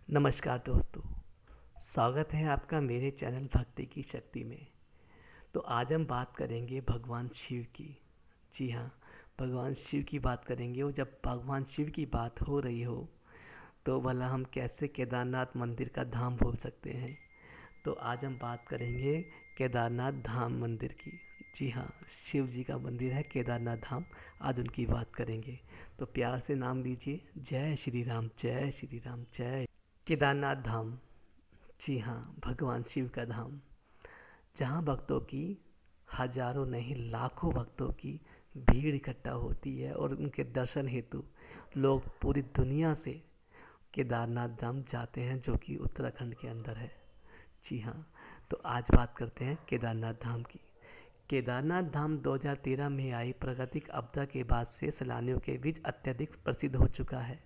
नमस्कार दोस्तों। स्वागत है आपका मेरे चैनल भक्ति की शक्ति में। तो आज हम बात करेंगे भगवान शिव की। जी हाँ, भगवान शिव की बात करेंगे। और जब भगवान शिव की बात हो रही हो तो भला हम कैसे केदारनाथ मंदिर का धाम भूल सकते हैं। तो आज हम बात करेंगे केदारनाथ धाम मंदिर की। जी हाँ, शिव जी का मंदिर है केदारनाथ धाम। आज उनकी बात करेंगे। तो प्यार से नाम लीजिए, जय श्री राम, जय श्री राम, जय। केदारनाथ धाम, जी हाँ, भगवान शिव का धाम, जहाँ भक्तों की हजारों नहीं लाखों भक्तों की भीड़ इकट्ठा होती है और उनके दर्शन हेतु लोग पूरी दुनिया से केदारनाथ धाम जाते हैं, जो कि उत्तराखंड के अंदर है। जी हाँ, तो आज बात करते हैं केदारनाथ धाम की। केदारनाथ धाम 2013 में आई प्राकृतिक आपदा के बाद से सैलानियों के बीच अत्यधिक प्रसिद्ध हो चुका है।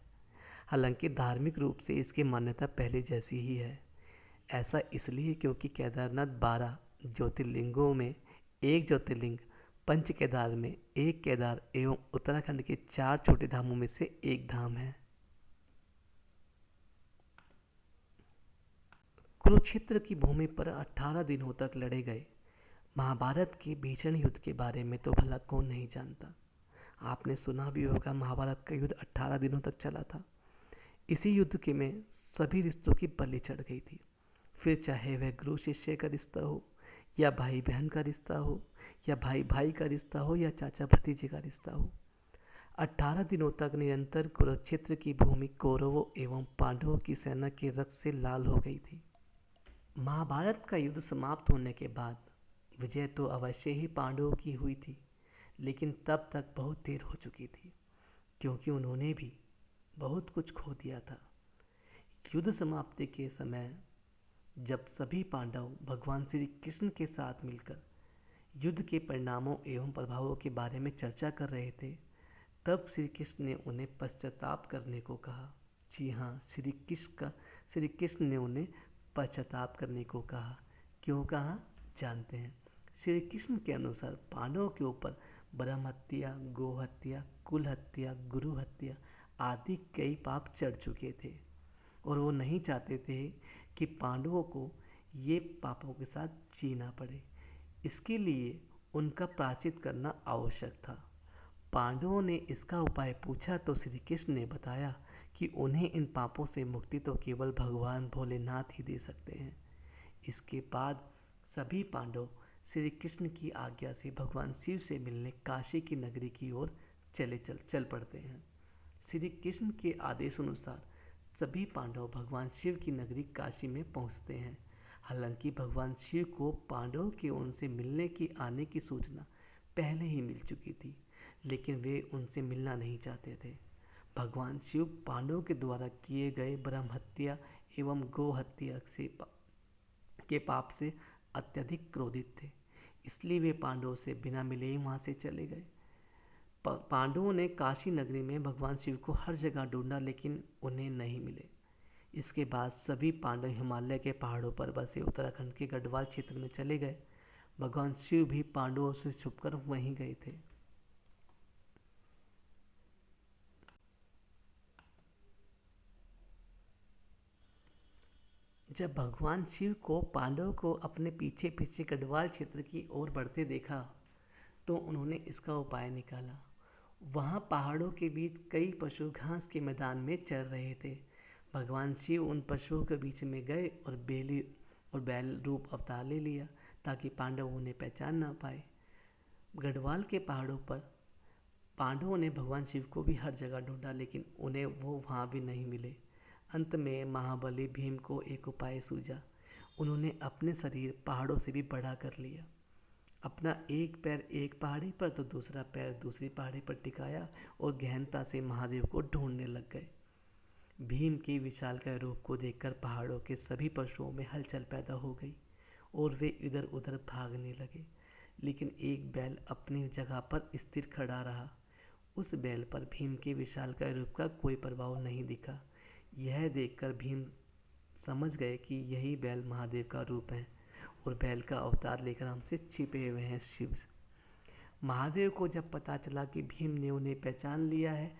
हालांकि धार्मिक रूप से इसकी मान्यता पहले जैसी ही है। ऐसा इसलिए क्योंकि केदारनाथ 12 ज्योतिर्लिंगों में एक ज्योतिर्लिंग, पंच केदार में एक केदार एवं उत्तराखंड के 4 छोटे धामों में से एक धाम है। कुरुक्षेत्र की भूमि पर 18 दिनों तक लड़े गए महाभारत के भीषण युद्ध के बारे में तो भला कौन नहीं जानता। आपने सुना भी होगा, महाभारत का युद्ध 18 दिनों तक चला था। इसी युद्ध के में सभी रिश्तों की बलि चढ़ गई थी। फिर चाहे वह गुरु शिष्य का रिश्ता हो, या भाई बहन का रिश्ता हो, या भाई भाई का रिश्ता हो, या चाचा भतीजे का रिश्ता हो। 18 दिनों तक निरंतर कुरुक्षेत्र की भूमि कौरवों एवं पांडवों की सेना के रक्त से लाल हो गई थी। महाभारत का युद्ध समाप्त होने के बाद विजय तो अवश्य ही पांडवों की हुई थी, लेकिन तब तक बहुत देर हो चुकी थी, क्योंकि उन्होंने भी बहुत कुछ खो दिया था। युद्ध समाप्ति के समय जब सभी पांडव भगवान श्री कृष्ण के साथ मिलकर युद्ध के परिणामों एवं प्रभावों के बारे में चर्चा कर रहे थे, तब श्री कृष्ण ने उन्हें पश्चाताप करने को कहा। जी हाँ, श्री कृष्ण ने उन्हें पश्चाताप करने को कहा। क्यों कहा, जानते हैं। श्री कृष्ण के अनुसार पांडवों के ऊपर ब्रह्म हत्या, गो हत्या, कुल हत्या, गुरु हत्या आदि कई पाप चढ़ चुके थे, और वो नहीं चाहते थे कि पांडवों को ये पापों के साथ जीना पड़े। इसके लिए उनका प्रायश्चित करना आवश्यक था। पांडवों ने इसका उपाय पूछा तो श्री कृष्ण ने बताया कि उन्हें इन पापों से मुक्ति तो केवल भगवान भोलेनाथ ही दे सकते हैं। इसके बाद सभी पांडव श्री कृष्ण की आज्ञा से भगवान शिव से मिलने काशी की नगरी की ओर चल पड़ते हैं। श्री कृष्ण के आदेश अनुसार सभी पांडव भगवान शिव की नगरी काशी में पहुंचते हैं। हालांकि भगवान शिव को पांडवों के उनसे मिलने की आने की सूचना पहले ही मिल चुकी थी, लेकिन वे उनसे मिलना नहीं चाहते थे। भगवान शिव पांडवों के द्वारा किए गए ब्रह्म हत्या एवं गो हत्या के पाप से अत्यधिक क्रोधित थे, इसलिए वे पांडवों से बिना मिले ही वहाँ से चले गए। पांडवों ने काशी नगरी में भगवान शिव को हर जगह ढूंढा, लेकिन उन्हें नहीं मिले। इसके बाद सभी पांडव हिमालय के पहाड़ों पर बसे उत्तराखंड के गढ़वाल क्षेत्र में चले गए। भगवान शिव भी पांडवों से छुपकर वहीं गए थे। जब भगवान शिव को पांडवों को अपने पीछे पीछे गढ़वाल क्षेत्र की ओर बढ़ते देखा तो उन्होंने इसका उपाय निकाला। वहाँ पहाड़ों के बीच कई पशु घास के मैदान में चर रहे थे। भगवान शिव उन पशुओं के बीच में गए और बैल रूप अवतार ले लिया, ताकि पांडव उन्हें पहचान ना पाए। गढ़वाल के पहाड़ों पर पांडवों ने भगवान शिव को भी हर जगह ढूंढा, लेकिन उन्हें वो वहाँ भी नहीं मिले। अंत में महाबली भीम को एक उपाय सूझा। उन्होंने अपने शरीर पहाड़ों से भी बड़ा कर लिया। अपना एक पैर एक पहाड़ी पर तो दूसरा पैर दूसरी पहाड़ी पर टिकाया और गहनता से महादेव को ढूंढने लग गए। भीम के विशालकाय रूप को देखकर पहाड़ों के सभी पशुओं में हलचल पैदा हो गई और वे इधर उधर भागने लगे, लेकिन एक बैल अपनी जगह पर स्थिर खड़ा रहा। उस बैल पर भीम के विशालकाय रूप का कोई प्रभाव नहीं दिखा। यह देखकर भीम समझ गए कि यही बैल महादेव का रूप है और बैल का अवतार लेकर हमसे छिपे हुए हैं शिव। महादेव को जब पता चला कि भीम ने उन्हें पहचान लिया है,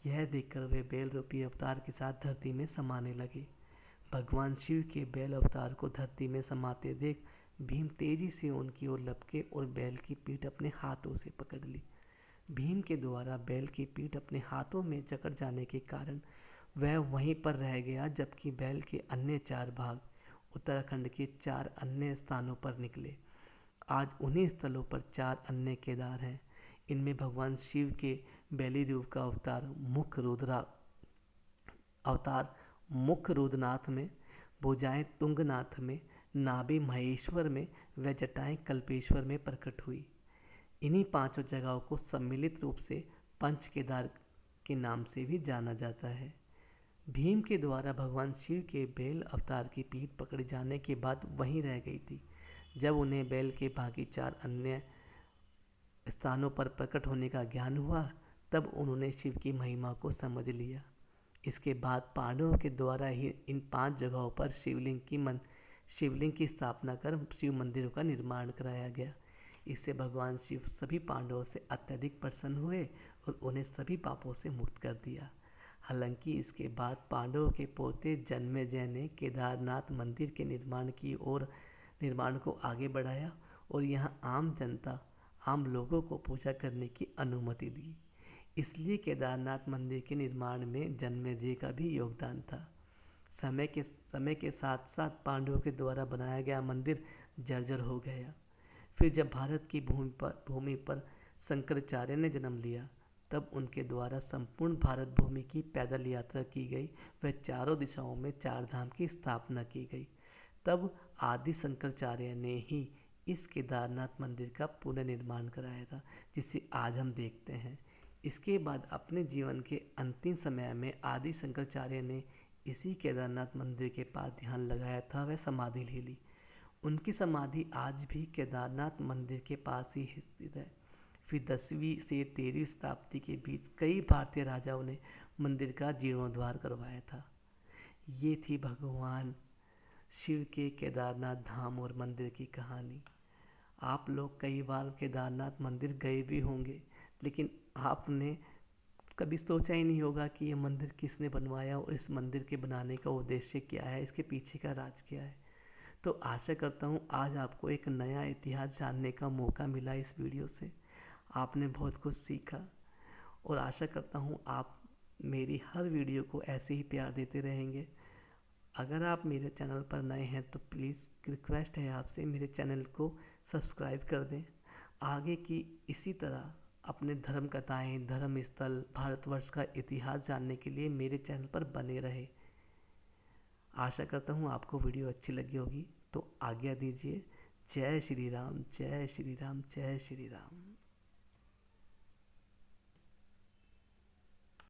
यह देखकर वे बैल रूपी अवतार के साथ धरती में समाने लगे। भगवान शिव के बैल अवतार को धरती में समाते देख भीम तेजी से उनकी ओर लपके और बैल की पीठ अपने हाथों से पकड़ ली। भीम के द्वारा बैल की पीठ अपने हाथों में जकड़ जाने के कारण वह वहीं पर रह गया, जबकि बैल के अन्य 4 भाग उत्तराखंड के 4 अन्य स्थानों पर निकले। आज उन्हीं स्थलों पर 4 अन्य केदार हैं। इनमें भगवान शिव के बैली रूप का अवतार मुख रुद्रनाथ में, भुजाएं तुंगनाथ में, नाभि महेश्वर में व जटाएं कल्पेश्वर में प्रकट हुई। इन्हीं 5 जगहों को सम्मिलित रूप से पंच केदार के नाम से भी जाना जाता है। भीम के द्वारा भगवान शिव के बैल अवतार की पीठ पकड़े जाने के बाद वहीं रह गई थी। जब उन्हें बैल के बाकी 4 अन्य स्थानों पर प्रकट होने का ज्ञान हुआ, तब उन्होंने शिव की महिमा को समझ लिया। इसके बाद पांडवों के द्वारा ही इन 5 जगहों पर शिवलिंग की स्थापना कर शिव मंदिरों का निर्माण कराया गया। इससे भगवान शिव सभी पांडवों से अत्यधिक प्रसन्न हुए और उन्हें सभी पापों से मुक्त कर दिया। हालांकि इसके बाद पांडवों के पोते जन्मेजय ने केदारनाथ मंदिर के निर्माण को आगे बढ़ाया और यहाँ आम लोगों को पूजा करने की अनुमति दी। इसलिए केदारनाथ मंदिर के निर्माण में जन्मेजय का भी योगदान था। समय के साथ साथ पांडवों के द्वारा बनाया गया मंदिर जर्जर हो गया। फिर जब भारत की भूमि पर शंकराचार्य ने जन्म लिया, तब उनके द्वारा संपूर्ण भारत भूमि की पैदल यात्रा की गई व चारों दिशाओं में 4 धाम की स्थापना की गई। तब आदि शंकराचार्य ने ही इस केदारनाथ मंदिर का पुनर्निर्माण कराया था, जिसे आज हम देखते हैं। इसके बाद अपने जीवन के अंतिम समय में आदि शंकराचार्य ने इसी केदारनाथ मंदिर के पास ध्यान लगाया था व समाधि ले ली। उनकी समाधि आज भी केदारनाथ मंदिर के पास ही स्थित है। फिर 10वीं से 13वीं शताब्दी के बीच कई भारतीय राजाओं ने मंदिर का जीर्णोद्धार करवाया था। ये थी भगवान शिव के केदारनाथ धाम और मंदिर की कहानी। आप लोग कई बार केदारनाथ मंदिर गए भी होंगे, लेकिन आपने कभी सोचा ही नहीं होगा कि ये मंदिर किसने बनवाया और इस मंदिर के बनाने का उद्देश्य क्या है, इसके पीछे का राज क्या है। तो आशा करता हूँ आज आपको एक नया इतिहास जानने का मौका मिला। इस वीडियो से आपने बहुत कुछ सीखा और आशा करता हूँ आप मेरी हर वीडियो को ऐसे ही प्यार देते रहेंगे। अगर आप मेरे चैनल पर नए हैं तो प्लीज़ रिक्वेस्ट है आपसे मेरे चैनल को सब्सक्राइब कर दें। आगे की इसी तरह अपने धर्म कथाएँ, धर्म स्थल, भारतवर्ष का इतिहास जानने के लिए मेरे चैनल पर बने रहे। आशा करता हूँ आपको वीडियो अच्छी लगी होगी, तो आज्ञा दीजिए। जय श्री राम, जय श्री राम, जय श्री राम।